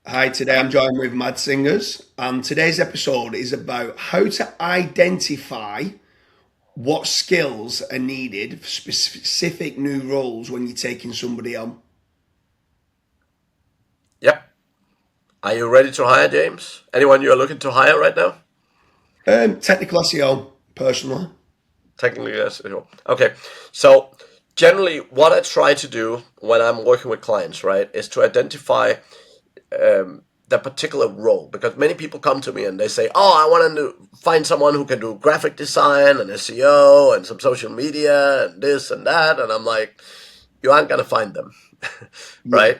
Hi, today I'm joined with Mads Singers, and today's episode is about how to identify what skills are needed for specific new roles when you're taking somebody on. Yep. Are you ready to hire, James? Anyone you're looking to hire right now? Technical SEO, personally. Technically, yes. Okay. So, generally, what I try to do when I'm working with clients, right, is to identify the particular role. Because many people come to me and they say, "Oh, I want to find someone who can do graphic design and SEO and some social media and this and that," and I'm like, "You aren't gonna find them, Yeah.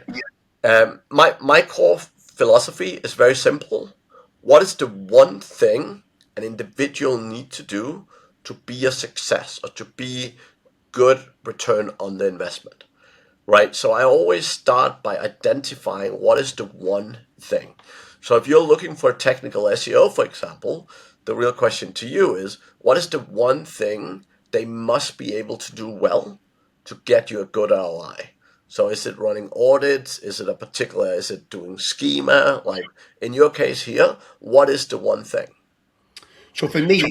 right?" My core philosophy is very simple. What is the one thing an individual need to do to be a success or to be good return on the investment? Right? So I always start by identifying what is the one thing. So if you're looking for technical SEO, for example, the real question to you is what is the one thing they must be able to do well to get you a good ROI? So is it running audits? Is it doing schema? Like in your case here, what is the one thing? So for me,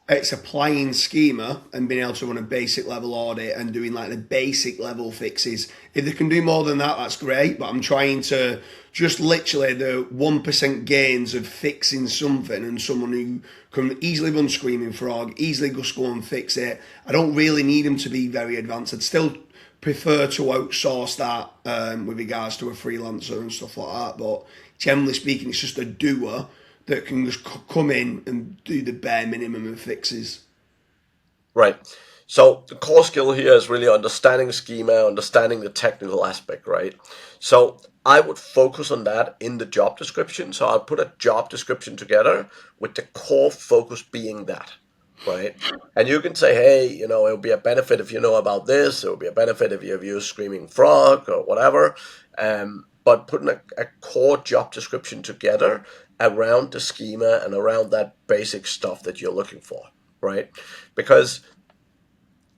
it's applying schema and being able to run a basic level audit and doing like the basic level fixes. If they can do more than that, that's great. But I'm trying to just literally the 1% gains of fixing something and someone who can easily run Screaming Frog, easily just go and fix it. I don't really need them to be very advanced. I'd still prefer to outsource that with regards to a freelancer and stuff like that. But generally speaking, it's just a doer that can just come in and do the bare minimum of fixes. Right. So the core skill here is really understanding schema, understanding the technical aspect, right? So I would focus on that in the job description. So I'll put a job description together with the core focus being that, right? And you can say, hey, it'll be a benefit if you know about this. It'll be a benefit if you have used Screaming Frog or whatever. But putting a core job description together around the schema and around that basic stuff that you're looking for, right? Because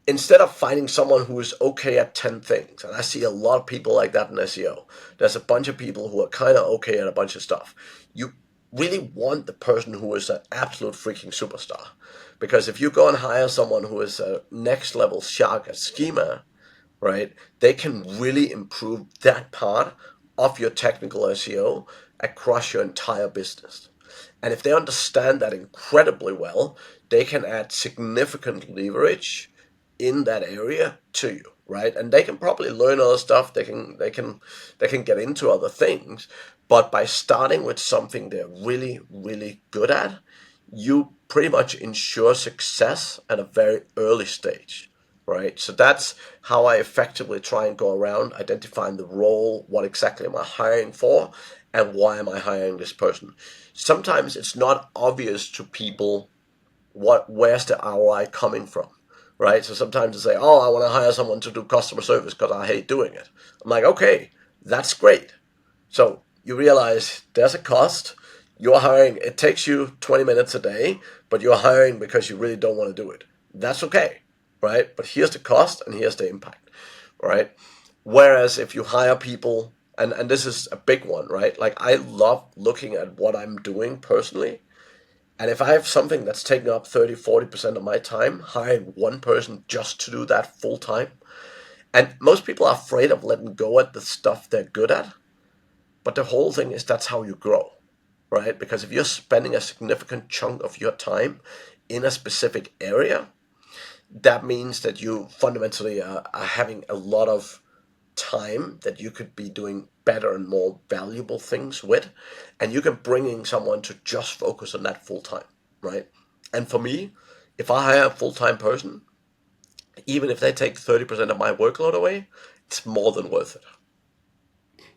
instead of finding someone who is okay at 10 things, and I see a lot of people like that in SEO, there's a bunch of people who are kind of okay at a bunch of stuff. You really want the person who is an absolute freaking superstar. Because if you go and hire someone who is a next level shark at schema, right, they can really improve that part of your technical SEO across your entire business. And if they understand that incredibly well, they can add significant leverage in that area to you, right? And they can probably learn other stuff. They can get into other things. But by starting with something they're really, really good at, you pretty much ensure success at a very early stage, right? So that's how I effectively try and go around identifying the role, what exactly am I hiring for, and why am I hiring this person. Sometimes it's not obvious to people where's the ROI coming from, right? So sometimes they say, "Oh, I want to hire someone to do customer service because I hate doing it." I'm like, "Okay, that's great." So you realize there's a cost. You're hiring. It takes you 20 minutes a day, but you're hiring because you really don't want to do it. That's okay, right? But here's the cost and here's the impact, right? Whereas if you hire people, and this is a big one, right? Like I love looking at what I'm doing personally, and if I have something that's taking up 30, 40% of my time, hiring one person just to do that full time. And most people are afraid of letting go at the stuff they're good at. But the whole thing is that's how you grow, right? Because if you're spending a significant chunk of your time in a specific area, that means that you fundamentally are having a lot of time that you could be doing better and more valuable things with, and you can bring in someone to just focus on that full time, right? And for me, if I hire a full time person, even if they take 30% of my workload away, it's more than worth it.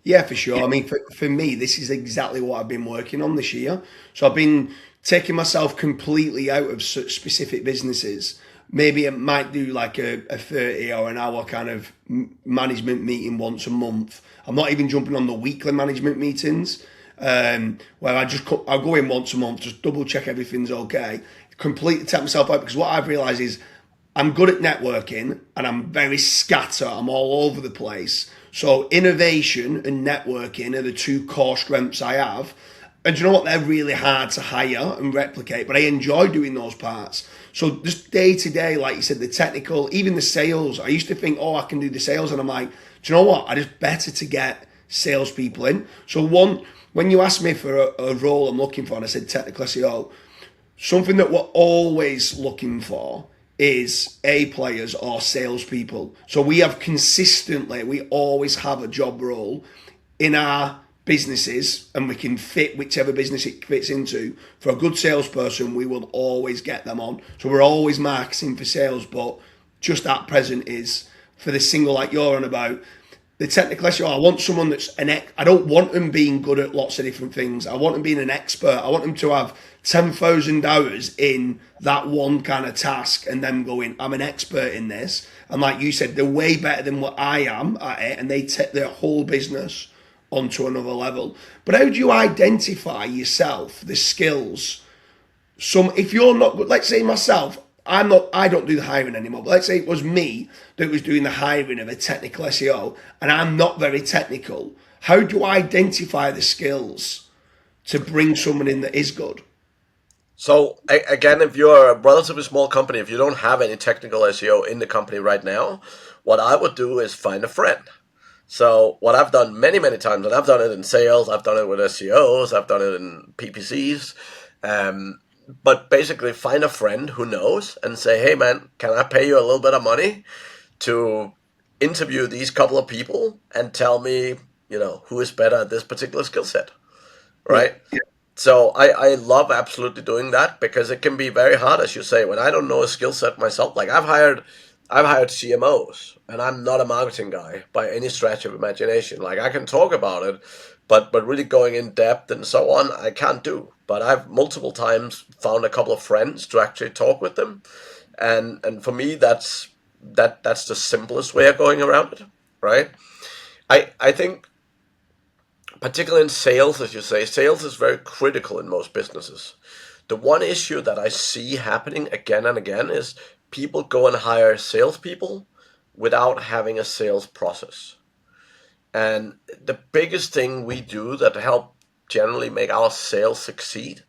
Yeah, for sure. I mean, for me, this is exactly what I've been working on this year. So I've been taking myself completely out of such specific businesses. Maybe I might do like a 30 or an hour kind of management meeting once a month. I'm not even jumping on the weekly management meetings where I'll go in once a month, just double check everything's okay, completely take myself out because what I've realised is I'm good at networking and I'm very scatter. I'm all over the place. So innovation and networking are the two core strengths I have. And do you know what? They're really hard to hire and replicate, but I enjoy doing those parts. So just day to day, like you said, the technical, even the sales. I used to think, oh, I can do the sales, and I'm like, do you know what? I just better to get salespeople in. So when you asked me for a role I'm looking for, and I said technical SEO, something that we're always looking for is A players or salespeople. So we always have a job role in our businesses, and we can fit whichever business it fits into. For a good salesperson, we will always get them on. So we're always marketing for sales, but just at present is for the single like you're on about. The technical SEO, I want someone I don't want them being good at lots of different things. I want them being an expert. I want them to have 10,000 hours in that one kind of task and them going, I'm an expert in this. And like you said, they're way better than what I am at it, and they take their whole business onto another level. But how do you identify yourself, the skills? If you're not good, let's say myself, I don't do the hiring anymore, but let's say it was me that was doing the hiring of a technical SEO, and I'm not very technical. How do I identify the skills to bring someone in that is good? So again, if you're a relatively small company, if you don't have any technical SEO in the company right now, what I would do is find a friend. So what I've done many, many times, and I've done it in sales, I've done it with SEOs, I've done it in PPCs, but basically find a friend who knows and say, hey man, can I pay you a little bit of money to interview these couple of people and tell me, who is better at this particular skill set, right? Yeah. So I love absolutely doing that, because it can be very hard, as you say, when I don't know a skill set myself. Like I've hired CMOs, and I'm not a marketing guy by any stretch of imagination. Like I can talk about it, but really going in depth and so on, I can't do. But I've multiple times found a couple of friends to actually talk with them, and for me that's the simplest way of going around it, right? I think, particularly in sales, as you say, sales is very critical in most businesses. The one issue that I see happening again and again is people go and hire salespeople without having a sales process. And the biggest thing we do that help generally make our sales succeed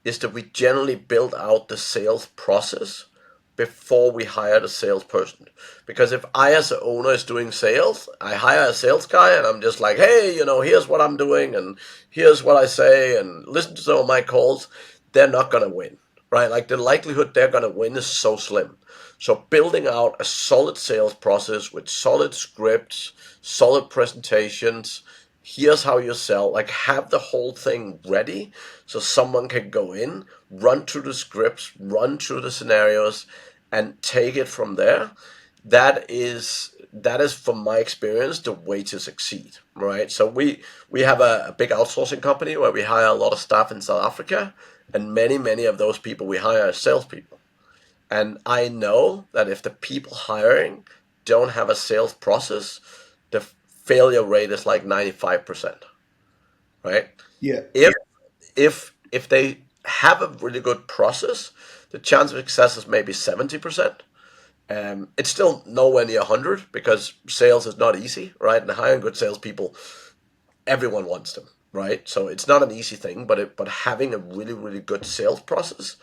is that we generally build out the sales process before we hire the salesperson. Because if I, as an owner, is doing sales, I hire a sales guy and I'm just like, hey, here's what I'm doing and here's what I say and listen to some of my calls, they're not going to win, right? Like the likelihood they're going to win is so slim. So building out a solid sales process with solid scripts, solid presentations, here's how you sell, like have the whole thing ready so someone can go in, run through the scripts, run through the scenarios, and take it from there. That is from my experience the way to succeed, right? So we have a big outsourcing company where we hire a lot of staff in South Africa, and many of those people we hire as salespeople. And I know that if the people hiring don't have a sales process, the failure rate is like 95%, right? Yeah. If they have a really good process, the chance of success is maybe 70%. It's still nowhere near 100 because sales is not easy, right? And hiring good salespeople, everyone wants them, right? So it's not an easy thing, but having a really, really good sales process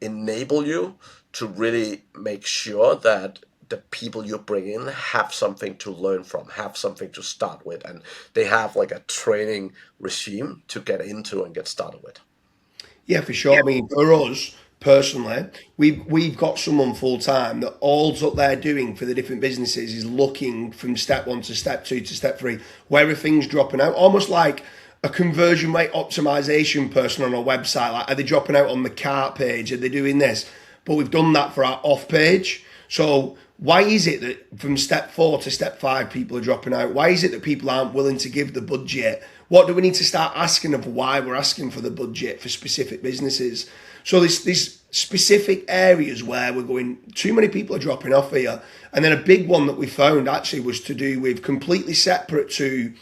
enable you to really make sure that the people you bring in have something to learn from, have something to start with, and they have like a training regime to get into and get started with. Yeah, for sure. I mean, for us personally, we've got someone full time that all that they're doing for the different businesses is looking from step 1 to step 2 to step 3, where are things dropping out, almost like a conversion rate optimization person on a website. Like, are they dropping out on the cart page? Are they doing this? But we've done that for our off page. So why is it that from step 4 to step 5 people are dropping out? Why is it that people aren't willing to give the budget? What do we need to start asking of why we're asking for the budget for specific businesses? So there's specific areas where we're going, too many people are dropping off here. And then a big one that we found actually was to do with completely separate to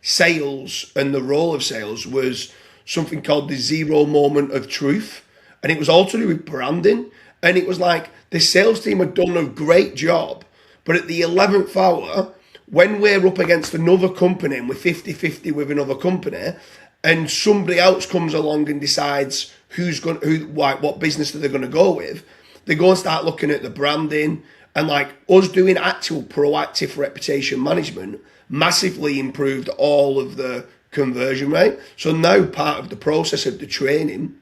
sales and the role of sales was something called the 0 moment of truth. And it was all to do with branding. And it was like the sales team had done a great job, but at the 11th hour, when we're up against another company and we're 50-50 with another company, and somebody else comes along and decides what business that they're going to go with, they go and start looking at the branding, and like us doing actual proactive reputation management massively improved all of the conversion rate. So now part of the process of the training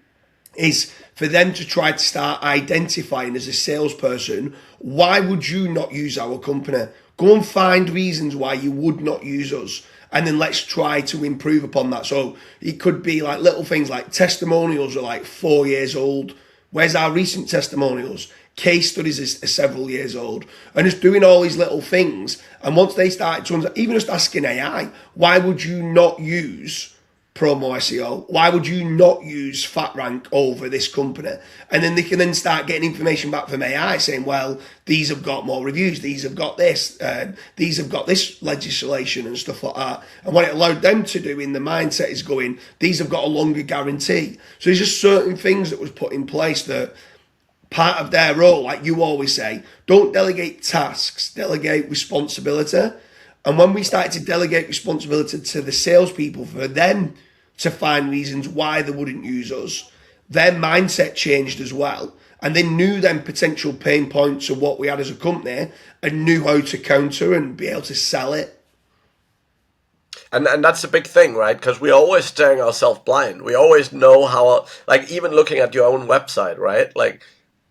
is for them to try to start identifying as a salesperson, why would you not use our company? Go and find reasons why you would not use us. And then let's try to improve upon that. So it could be like little things like testimonials are like 4 years old. Where's our recent testimonials? Case studies are several years old. And just doing all these little things. And once they start to, even just asking AI, why would you not use promo SEO? Why would you not use FatRank over this company? And then they can then start getting information back from AI saying, well, these have got more reviews, these have got this, these have got this legislation and stuff like that. And what it allowed them to do in the mindset is going, these have got a longer guarantee. So there's just certain things that was put in place that part of their role, like you always say, don't delegate tasks, delegate responsibility. And when we started to delegate responsibility to the salespeople for them to find reasons why they wouldn't use us, their mindset changed as well. And they knew them potential pain points of what we had as a company and knew how to counter and be able to sell it. And that's a big thing, right? Because we're always staring ourselves blind. We always know how, like even looking at your own website, right? Like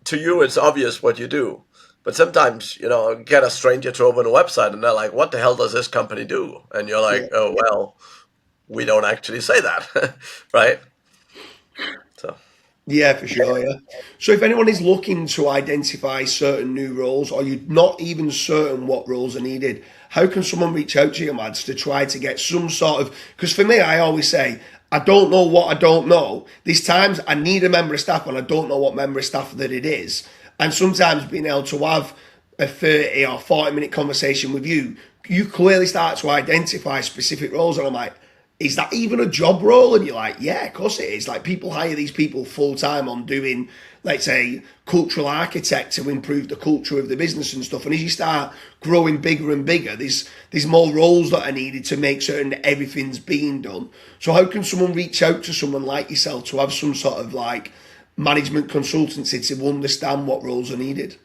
to you, it's obvious what you do. But sometimes, get a stranger to open a website and they're like, what the hell does this company do? And you're like, Yeah. oh, well, we don't actually say that, right? So, Yeah, for sure. Yeah. So if anyone is looking to identify certain new roles, or you're not even certain what roles are needed, how can someone reach out to you, Mads, to try to get some sort of? Because for me, I always say, I don't know what I don't know. There's times I need a member of staff and I don't know what member of staff that it is. And sometimes being able to have a 30 or 40-minute conversation with you, you clearly start to identify specific roles. And I'm like, is that even a job role? And you're like, yeah, of course it is. Like people hire these people full time on doing, let's say, cultural architect to improve the culture of the business and stuff. And as you start growing bigger and bigger, there's more roles that are needed to make certain that everything's being done. So how can someone reach out to someone like yourself to have some sort of like management consultancy to understand what roles are needed?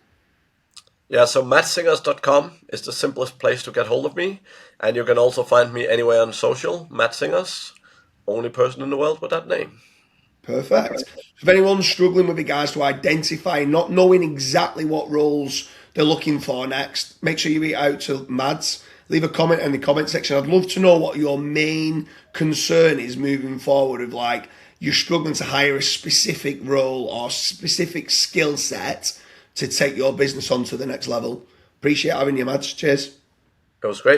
yeah, so madsingers.com is the simplest place to get hold of me. And you can also find me anywhere on social, Mads Singers, only person in the world with that name. Perfect. If anyone's struggling with regards to identifying, not knowing exactly what roles they're looking for next, make sure you reach out to Mads. Leave a comment in the comment section. I'd love to know what your main concern is moving forward of like you're struggling to hire a specific role or specific skill set to take your business on to the next level. Appreciate having you, Mads. Cheers. It was great.